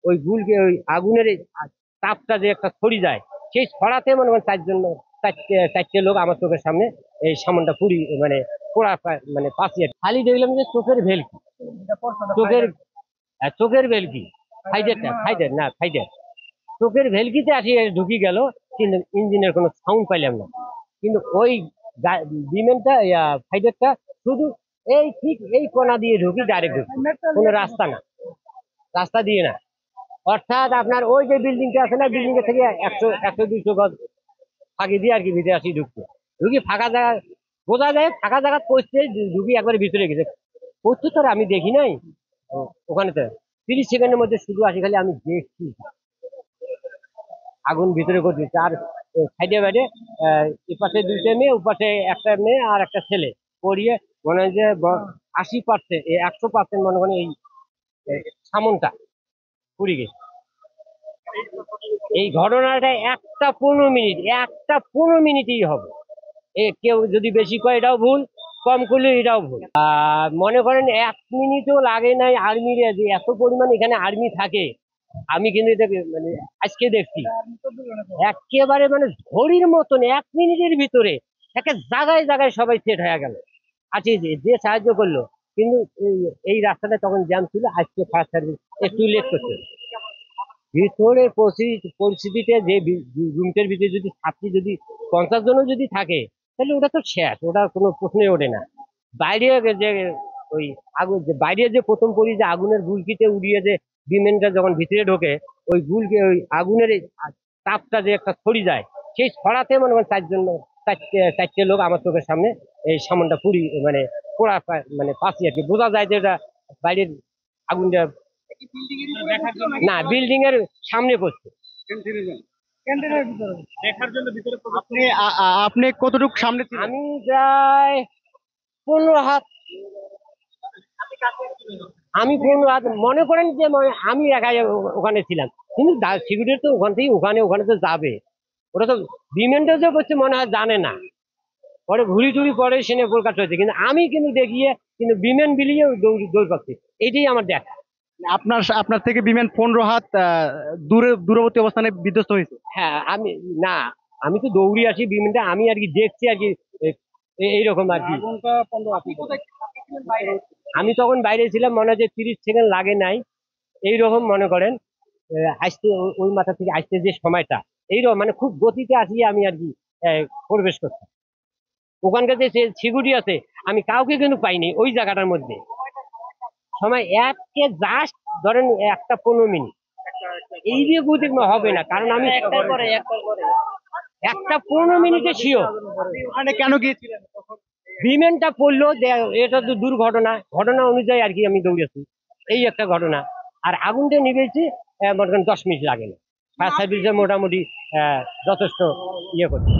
ওই গুলকে ওই আগুনের এই তাপটা যে একটা ছড়ি যায়, সেই ছড়াতে মনে করেন চারটে লোক আমার চোখের সামনে এই সামানটা পুরি মানে পোড়া মানে পাশিয়ে খালি দেখলাম যে চোখের ভেলকি, চোখের চোখের ভেলকি, সাইডের না সাইডের চোখের ভেলকিতে আসি ঢুকি গেল, কিন্তু ইঞ্জিনের কোনো সাউন্ড পাইলাম না। কিন্তু ওই বিমেনটা ফাইটারটা শুধু এই ঠিক এই কোনা দিয়ে ঢুকি, ডাইরেক্ট ঢুকি, কোনো রাস্তা না, রাস্তা দিয়ে না। অর্থাৎ আপনার ওই যে বিল্ডিংটা আছে না, বিল্ডিং এর থেকে 100-200 গজ ফাঁকি দিয়ে আর কি ভিতরে আসি ঢুকতে, ঢুকি ফাঁকা জায়গা বোঝা যায়, ফাঁকা জায়গা পৌঁছতে ঢুকি একবারে ভিতরে গেছে। পৌঁছতে তো আমি দেখি নাই ওখানে তো 30 সেকেন্ডের মধ্যে শুধু আসি, খালি আমি দেখছি আগুন ভিতরে করতেছে। আর সাইডে বাইরে এপাশে 2টে মেয়ে, ওপাশে একটা মেয়ে আর একটা ছেলে পড়িয়ে মনে হয় যে 80%, 100% মনে করেন এই সামনটা পুড়ে গেছে। এই ঘটনাটা একটা 15 মিনিটই হবে। কেউ যদি বেশি কয় এটাও ভুল, কম করলে এটাও ভুল। মনে করেন 1 মিনিটও লাগে নাই আর্মির, যে এত পরিমাণ এখানে আর্মি থাকে আমি কিন্তু এটা মানে আজকে দেখছি। একেবারে মানে ঘড়ির মতন 1 মিনিটের ভিতরে একে জায়গায় জায়গায় সবাই সেট হয়ে গেল। আচ্ছা, যে সাহায্য করলো, কিন্তু এই রাস্তাটা তখন জ্যাম ছিল, আজকে ফায়ার সার্ভিস একটু লেট করছে। ভিতরে পরিস্থিতিতে যে রুমটার ভিতরে যদি ছাত্রী যদি 50 জনও যদি থাকে, তাহলে ওটা তো শেষ, ওটা কোনো প্রশ্নই ওঠে না। বাইরে যে ওই আগুন, যে বাইরে যে প্রথম করি যে আগুনের গুলকিতে উড়িয়ে যে বিমেনটা যখন ভিতরে ঢোকে, ওই গুলকে ওই আগুনের এই তাপটা যে একটা ছড়ি যায়, সেই ছড়াতে মনে করেন চারটে লোক আমার চোখের সামনে এই সামানটা পুরি মানে পোড়া মানে পাশি আর কি, বোঝা যায় যে এটা বাইরের আগুনটা না বিল্ডিং এর সামনে পড়ছে। আপনি আপনি কতটুকু সামনে ছিলেন? আমি প্রায় 15 হাত, আমি 15 হাত মনে করেন যে আমি একাই ওখানে ছিলাম। কিন্তু সিকিউরিটি তো ওখান থেকে ওখানে ওখানে তো যাবে, ওরা তো বিমেনটা যে করছে মনে হয় জানে না, পরে ঘুরি টুরি পরে সেনে প্রকাশ হয়েছে। কিন্তু আমি কিন্তু দেখিয়ে কিন্তু বিমেন বিলিয়ে দৌড় পাচ্ছি, এটাই আমার দেখা। আপনার আপনার থেকে বিমান 15 হাত দূরবর্তী অবস্থানে বিধ্বস্ত হয়েছে। হ্যাঁ আমি না, আমি তো দৌড়ি আসি বিমেনটা, আমি আর কি দেখছি আর কি এইরকম আর কি। আমি তখন বাইরে ছিলাম, মনে হয় যে 30 সেকেন্ড লাগে নাই এইরকম মনে করেন। আসতে ওই মাথা থেকে আসতে যে সময়টা এইরকম মানে খুব গতিতে আসিয়ে আমি আর কি প্রবেশ করছি। ওখানকার যে সিকিউরিটি আছে আমি কাউকে কিন্তু পাইনি ওই জায়গাটার মধ্যে। সময় একে জাস্ট ধরেন 1টা 15 মিনিট, এই যে গতি হবে না, কারণ আমি 1টা 15 মিনিটে শিওর। ওখানে কেন গিয়েছিলেন? বিমেনটা পড়লো, এটা তো দুর্ঘটনা, ঘটনা অনুযায়ী আর কি আমি দৌড়েছি, এই একটা ঘটনা। আর আগুনটা নিভেছি মনে করেন 10 মিনিট লাগে না, ফায়ার সার্ভিসে মোটামুটি যথেষ্ট ইয়ে করছে।